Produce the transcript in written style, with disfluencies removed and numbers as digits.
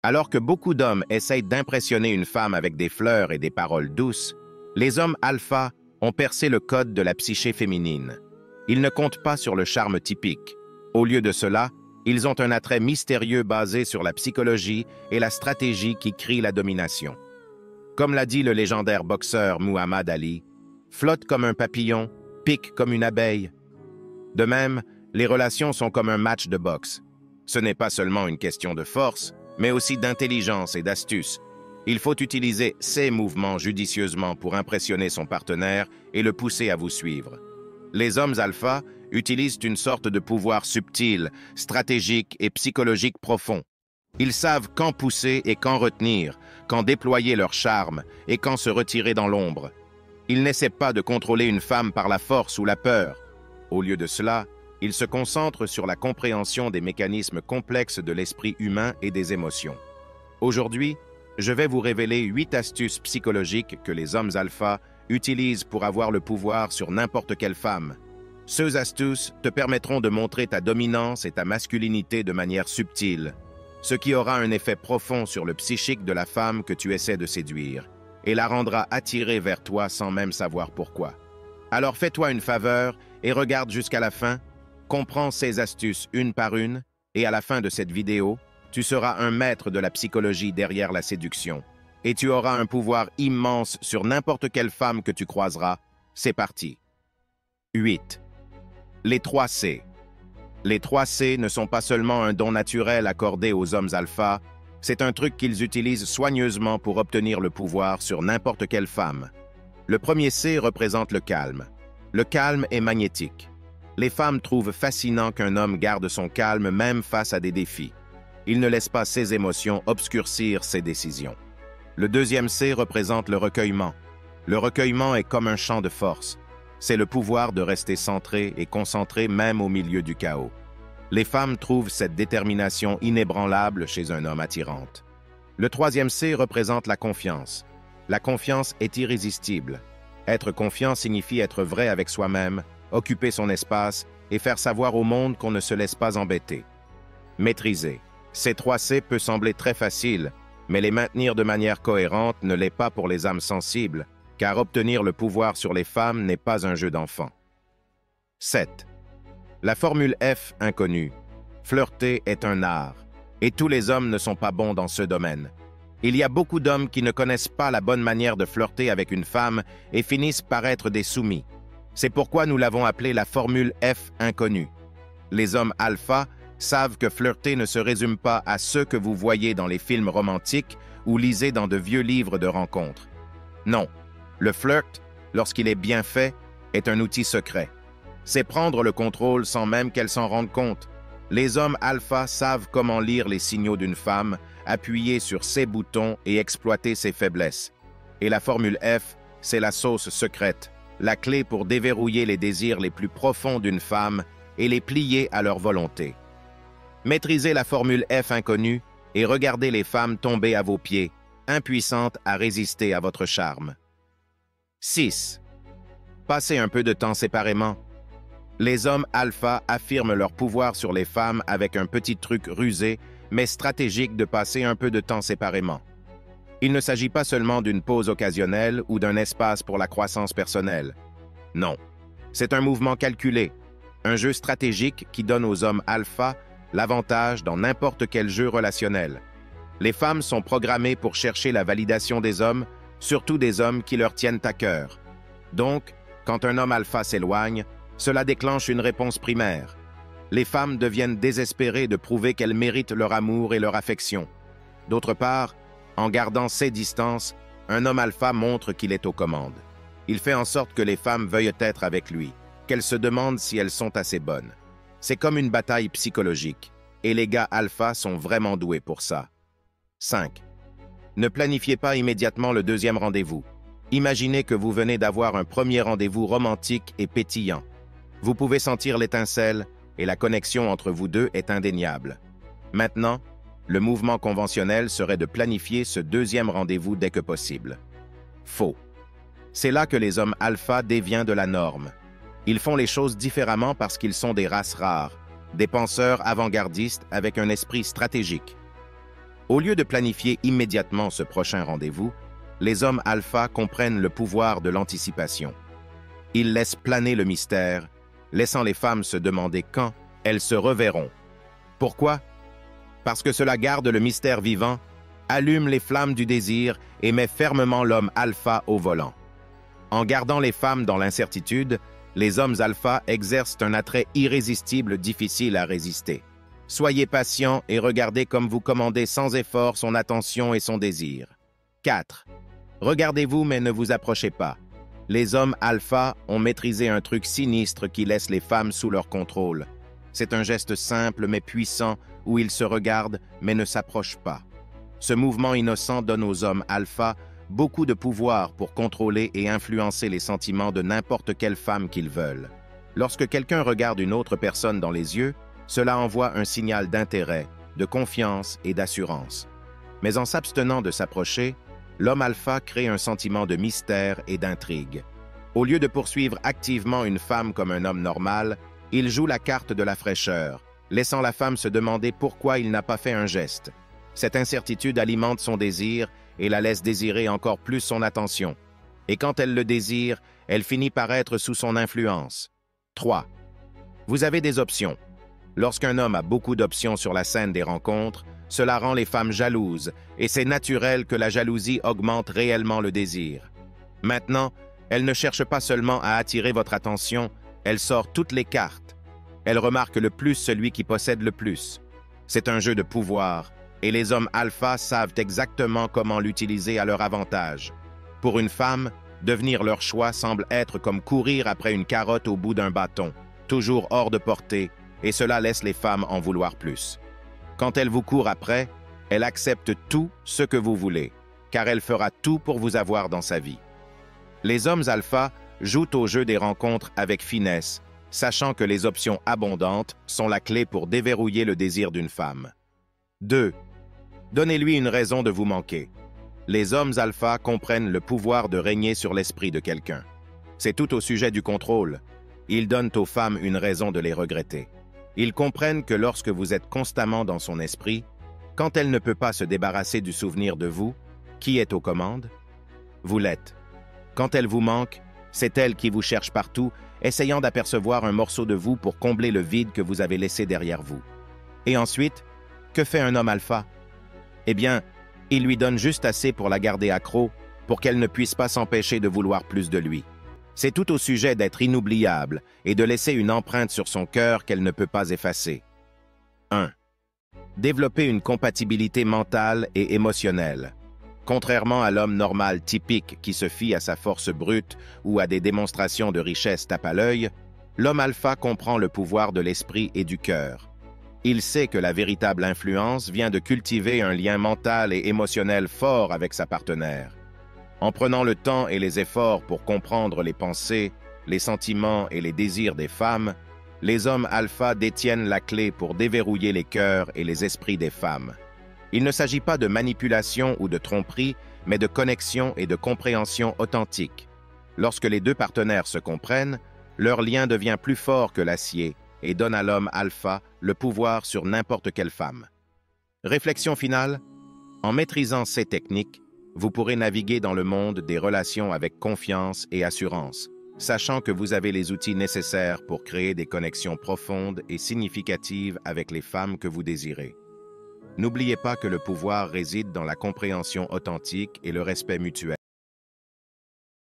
Alors que beaucoup d'hommes essayent d'impressionner une femme avec des fleurs et des paroles douces, les hommes alpha ont percé le code de la psyché féminine. Ils ne comptent pas sur le charme typique. Au lieu de cela, ils ont un attrait mystérieux basé sur la psychologie et la stratégie qui crient la domination. Comme l'a dit le légendaire boxeur Muhammad Ali, « flotte comme un papillon, pique comme une abeille ». De même, les relations sont comme un match de boxe. Ce n'est pas seulement une question de force, mais aussi d'intelligence et d'astuce. Il faut utiliser ces mouvements judicieusement pour impressionner son partenaire et le pousser à vous suivre. Les hommes alpha utilisent une sorte de pouvoir subtil, stratégique et psychologique profond. Ils savent quand pousser et quand retenir, quand déployer leur charme et quand se retirer dans l'ombre. Ils n'essaient pas de contrôler une femme par la force ou la peur. Au lieu de cela, ils se concentrent sur la compréhension des mécanismes complexes de l'esprit humain et des émotions. Aujourd'hui, je vais vous révéler 8 astuces psychologiques que les hommes alpha utilisent pour avoir le pouvoir sur n'importe quelle femme. Ces astuces te permettront de montrer ta dominance et ta masculinité de manière subtile, ce qui aura un effet profond sur le psychique de la femme que tu essaies de séduire, et la rendra attirée vers toi sans même savoir pourquoi. Alors fais-toi une faveur et regarde jusqu'à la fin, comprends ces astuces une par une, et à la fin de cette vidéo, tu seras un maître de la psychologie derrière la séduction, et tu auras un pouvoir immense sur n'importe quelle femme que tu croiseras. C'est parti. 8. Les 3 C. Les 3 C ne sont pas seulement un don naturel accordé aux hommes alpha, c'est un truc qu'ils utilisent soigneusement pour obtenir le pouvoir sur n'importe quelle femme. Le premier C représente le calme. Le calme est magnétique. Les femmes trouvent fascinant qu'un homme garde son calme même face à des défis. Il ne laisse pas ses émotions obscurcir ses décisions. Le deuxième C représente le recueillement. Le recueillement est comme un champ de force. C'est le pouvoir de rester centré et concentré même au milieu du chaos. Les femmes trouvent cette détermination inébranlable chez un homme attirante. Le troisième C représente la confiance. La confiance est irrésistible. Être confiant signifie être vrai avec soi-même, occuper son espace et faire savoir au monde qu'on ne se laisse pas embêter. Maîtriser. Ces 3 C peut sembler très facile, mais les maintenir de manière cohérente ne l'est pas pour les âmes sensibles, car obtenir le pouvoir sur les femmes n'est pas un jeu d'enfant. 7. La formule F inconnue. Flirter est un art, et tous les hommes ne sont pas bons dans ce domaine. Il y a beaucoup d'hommes qui ne connaissent pas la bonne manière de flirter avec une femme et finissent par être des soumis. C'est pourquoi nous l'avons appelée la formule F inconnue. Les hommes alpha savent que flirter ne se résume pas à ceux que vous voyez dans les films romantiques ou lisez dans de vieux livres de rencontres. Non, le flirt, lorsqu'il est bien fait, est un outil secret. C'est prendre le contrôle sans même qu'elle s'en rende compte. Les hommes alpha savent comment lire les signaux d'une femme, appuyer sur ses boutons et exploiter ses faiblesses. Et la formule F, c'est la sauce secrète, la clé pour déverrouiller les désirs les plus profonds d'une femme et les plier à leur volonté. Maîtrisez la formule F inconnue et regardez les femmes tomber à vos pieds, impuissantes à résister à votre charme. 6. Passez un peu de temps séparément. Les hommes alpha affirment leur pouvoir sur les femmes avec un petit truc rusé, mais stratégique de passer un peu de temps séparément. Il ne s'agit pas seulement d'une pause occasionnelle ou d'un espace pour la croissance personnelle. Non, c'est un mouvement calculé, un jeu stratégique qui donne aux hommes alpha l'avantage dans n'importe quel jeu relationnel. Les femmes sont programmées pour chercher la validation des hommes, surtout des hommes qui leur tiennent à cœur. Donc, quand un homme alpha s'éloigne, cela déclenche une réponse primaire. Les femmes deviennent désespérées de prouver qu'elles méritent leur amour et leur affection. D'autre part, en gardant ses distances, un homme alpha montre qu'il est aux commandes. Il fait en sorte que les femmes veuillent être avec lui, qu'elles se demandent si elles sont assez bonnes. C'est comme une bataille psychologique, et les gars alpha sont vraiment doués pour ça. 5. Ne planifiez pas immédiatement le deuxième rendez-vous. Imaginez que vous venez d'avoir un premier rendez-vous romantique et pétillant. Vous pouvez sentir l'étincelle, et la connexion entre vous deux est indéniable. Maintenant, le mouvement conventionnel serait de planifier ce deuxième rendez-vous dès que possible. Faux. C'est là que les hommes alpha déviennent de la norme. Ils font les choses différemment parce qu'ils sont des races rares, des penseurs avant-gardistes avec un esprit stratégique. Au lieu de planifier immédiatement ce prochain rendez-vous, les hommes alpha comprennent le pouvoir de l'anticipation. Ils laissent planer le mystère, laissant les femmes se demander quand elles se reverront. Pourquoi? Parce que cela garde le mystère vivant, allume les flammes du désir et met fermement l'homme alpha au volant. En gardant les femmes dans l'incertitude, les hommes alpha exercent un attrait irrésistible difficile à résister. Soyez patient et regardez comme vous commandez sans effort son attention et son désir. 4. Regardez-vous mais ne vous approchez pas. Les hommes alpha ont maîtrisé un truc sinistre qui laisse les femmes sous leur contrôle. C'est un geste simple mais puissant où ils se regardent mais ne s'approchent pas. Ce mouvement innocent donne aux hommes alpha beaucoup de pouvoir pour contrôler et influencer les sentiments de n'importe quelle femme qu'ils veulent. Lorsque quelqu'un regarde une autre personne dans les yeux, cela envoie un signal d'intérêt, de confiance et d'assurance. Mais en s'abstenant de s'approcher, l'homme alpha crée un sentiment de mystère et d'intrigue. Au lieu de poursuivre activement une femme comme un homme normal, il joue la carte de la fraîcheur, laissant la femme se demander pourquoi il n'a pas fait un geste. Cette incertitude alimente son désir et la laisse désirer encore plus son attention. Et quand elle le désire, elle finit par être sous son influence. 3. Vous avez des options. Lorsqu'un homme a beaucoup d'options sur la scène des rencontres, cela rend les femmes jalouses, et c'est naturel que la jalousie augmente réellement le désir. Maintenant, elle ne cherche pas seulement à attirer votre attention, elle sort toutes les cartes. Elle remarque le plus celui qui possède le plus. C'est un jeu de pouvoir, et les hommes alpha savent exactement comment l'utiliser à leur avantage. Pour une femme, devenir leur choix semble être comme courir après une carotte au bout d'un bâton, toujours hors de portée, et cela laisse les femmes en vouloir plus. Quand elle vous court après, elle accepte tout ce que vous voulez, car elle fera tout pour vous avoir dans sa vie. Les hommes alpha jouent au jeu des rencontres avec finesse, sachant que les options abondantes sont la clé pour déverrouiller le désir d'une femme. 2. Donnez-lui une raison de vous manquer. Les hommes alpha comprennent le pouvoir de régner sur l'esprit de quelqu'un. C'est tout au sujet du contrôle. Ils donnent aux femmes une raison de les regretter. Ils comprennent que lorsque vous êtes constamment dans son esprit, quand elle ne peut pas se débarrasser du souvenir de vous, qui est aux commandes? Vous l'êtes. Quand elle vous manque, c'est elle qui vous cherche partout, essayant d'apercevoir un morceau de vous pour combler le vide que vous avez laissé derrière vous. Et ensuite, que fait un homme alpha? Eh bien, il lui donne juste assez pour la garder accro, pour qu'elle ne puisse pas s'empêcher de vouloir plus de lui. C'est tout au sujet d'être inoubliable et de laisser une empreinte sur son cœur qu'elle ne peut pas effacer. 1. Développer une compatibilité mentale et émotionnelle. Contrairement à l'homme normal typique qui se fie à sa force brute ou à des démonstrations de richesse tape à l'œil, l'homme alpha comprend le pouvoir de l'esprit et du cœur. Il sait que la véritable influence vient de cultiver un lien mental et émotionnel fort avec sa partenaire. En prenant le temps et les efforts pour comprendre les pensées, les sentiments et les désirs des femmes, les hommes alpha détiennent la clé pour déverrouiller les cœurs et les esprits des femmes. Il ne s'agit pas de manipulation ou de tromperie, mais de connexion et de compréhension authentique. Lorsque les deux partenaires se comprennent, leur lien devient plus fort que l'acier et donne à l'homme alpha le pouvoir sur n'importe quelle femme. Réflexion finale: en maîtrisant ces techniques, vous pourrez naviguer dans le monde des relations avec confiance et assurance, sachant que vous avez les outils nécessaires pour créer des connexions profondes et significatives avec les femmes que vous désirez. N'oubliez pas que le pouvoir réside dans la compréhension authentique et le respect mutuel.